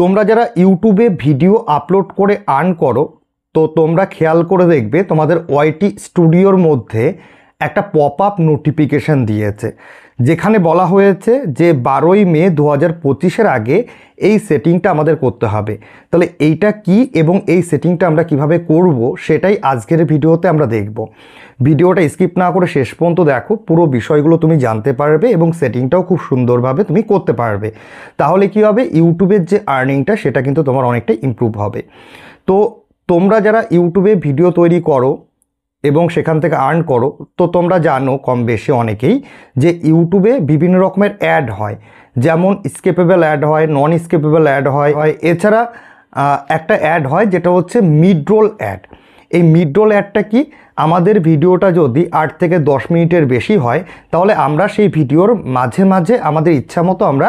তোমরা যারা ইউটিউবে ভিডিও আপলোড করে আর্ন করো, তো তোমরা খেয়াল করে দেখবে তোমাদের ওয়াইটি স্টুডিওর মধ্যে একটা পপ আপ নোটিফিকেশান দিয়েছে, যেখানে বলা হয়েছে যে 12ই মে 2025-এর আগে এই সেটিংটা আমাদের করতে হবে। তাহলে এইটা কি এবং এই সেটিংটা আমরা কিভাবে করব সেটাই আজকের ভিডিওতে আমরা দেখব। ভিডিওটা স্কিপ না করে শেষ পর্যন্ত দেখো, পুরো বিষয়গুলো তুমি জানতে পারবে এবং সেটিংটাও খুব সুন্দরভাবে তুমি করতে পারবে। তাহলে কি হবে, ইউটিউবের যে আর্নিংটা সেটা কিন্তু তোমার অনেকটা ইমপ্রুভ হবে। তো তোমরা যারা ইউটিউবে ভিডিও তৈরি করো এবং সেখান থেকে আর্ন করো, তো তোমরা জানো কম বেশি অনেকেই যে ইউটিউবে বিভিন্ন রকমের অ্যাড হয়, যেমন স্কিপেবল অ্যাড হয়, নন স্কিপেবল অ্যাড হয়, এছাড়া একটা অ্যাড হয় যেটা হচ্ছে মিড রোল অ্যাড। এই মিড রোল অ্যাডটা কি, আমাদের ভিডিওটা যদি 8 থেকে 10 মিনিটের বেশি হয় তাহলে আমরা সেই ভিডিওর মাঝে মাঝে আমাদের ইচ্ছা মতো আমরা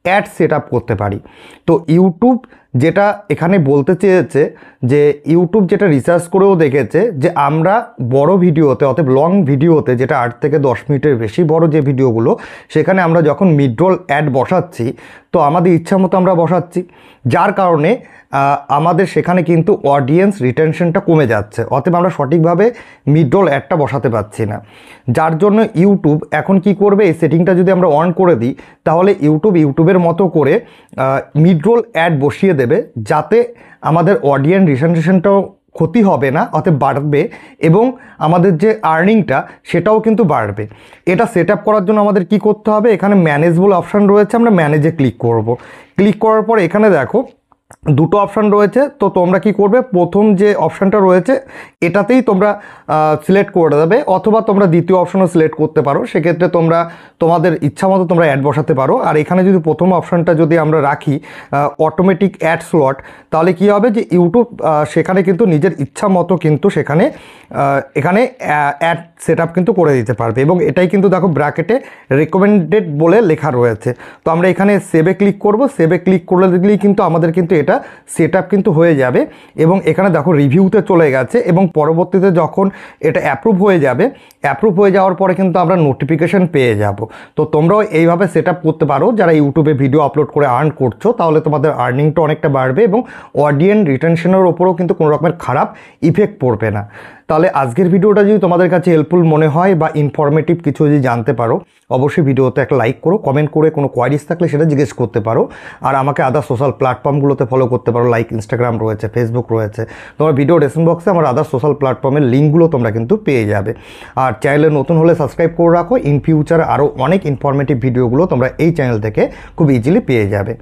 অ্যাড সেট আপ করতে পারি। তো ইউটিউব যেটা এখানে বলতে চেয়েছে, যে ইউটিউব যেটা রিসার্চ করেও দেখেছে যে আমরা বড় ভিডিওতে, অর্থাৎ লং ভিডিওতে, যেটা 8 থেকে 10 মিনিটের বেশি বড় যে ভিডিওগুলো, সেখানে আমরা যখন মিড রোল অ্যাড বসাচ্ছি তো আমাদের ইচ্ছা মতো আমরা বসাচ্ছি, যার কারণে আমাদের সেখানে কিন্তু অডিয়েন্স রিটেনশনটা কমে যাচ্ছে, অতএব আমরা সঠিকভাবে মিড রোল অ্যাডটা বসাতে পারছি না। যার জন্য ইউটিউব এখন কি করবে, এই সেটিংটা যদি আমরা অন করে দিই তাহলে ইউটিউবের মতো করে মিড রোল অ্যাড বসিয়ে দেবে, যাতে আমাদের অডিয়েন্স রিটেনশনটাও ক্ষতি হবে না, অতএব বাড়বে এবং আমাদের যে আর্নিংটা সেটাও কিন্তু বাড়বে। এটা সেট আপ করার জন্য আমাদের কি করতে হবে, এখানে ম্যানেজ বলে অপশান রয়েছে, আমরা ম্যানেজে ক্লিক করব। ক্লিক করার পর এখানে দেখো দুটো অপশান রয়েছে। তো তোমরা কি করবে, প্রথম যে অপশানটা রয়েছে এটাতেই তোমরা সিলেক্ট করে দেবে, অথবা তোমরা দ্বিতীয় অপশানও সিলেক্ট করতে পারো, সেক্ষেত্রে তোমরা তোমাদের ইচ্ছা মতো তোমরা অ্যাড বসাতে পারো। আর এখানে যদি প্রথম অপশানটা যদি আমরা রাখি অটোমেটিক অ্যাড স্লট, তাহলে কি হবে যে ইউটিউব সেখানে কিন্তু নিজের ইচ্ছা মতো কিন্তু সেখানে এখানে অ্যাড সেট আপ কিন্তু করে দিতে পারবে। এবং এটাই কিন্তু দেখো ব্র্যাকেটে রেকমেন্ডেড বলে লেখা রয়েছে। তো আমরা এখানে সেভে ক্লিক করব, সেভে ক্লিক করলে দেখলেই কিন্তু আমাদের কিন্তু এটা সেট আপ কিন্তু হয়ে যাবে। এবং এখানে দেখো রিভিউতে চলে গেছে, এবং পরবর্তীতে যখন এটা অ্যাপ্রুভ হয়ে যাবে, অ্যাপ্রুভ হয়ে যাওয়ার পরে কিন্তু আমরা নোটিফিকেশান পেয়ে যাব। তো তোমরাও এইভাবে সেট আপ করতে পারো, যারা ইউটিউবে ভিডিও আপলোড করে আর্ন করছো, তাহলে তোমাদের আর্নিংটা অনেকটা বাড়বে এবং অডিয়েন্স রিটেনশনের ওপরেও কিন্তু কোনো রকমের খারাপ ইফেক্ট পড়বে না। তাহলে আজকের ভিডিওটা যদি তোমাদের কাছে হেল্পফুল মনে হয় বা ইনফরমেটিভ কিছু যদি জানতে পারো, অবশ্যই ভিডিওতে একটা লাইক করো, কমেন্ট করে কোনো কোয়ারিজ থাকলে সেটা জিজ্ঞেস করতে পারো। আর আমাকে আদার সোশ্যাল প্ল্যাটফর্মগুলোতে ফলো করতে পারো, লাইক ইনস্টাগ্রাম রয়েছে, ফেসবুক রয়েছে। তোমার ভিডিও ডেসক্রিপশন বক্সে আমার আদার সোশ্যাল প্ল্যাটফর্মের লিঙ্কগুলো তোমরা কিন্তু পেয়ে যাবে। আর চ্যানেলে নতুন হলে সাবস্ক্রাইব করে রাখো, ইন ফিউচার আরও অনেক ইনফরমেটিভ ভিডিওগুলো তোমরা এই চ্যানেল থেকে খুব ইজিলি পেয়ে যাবে।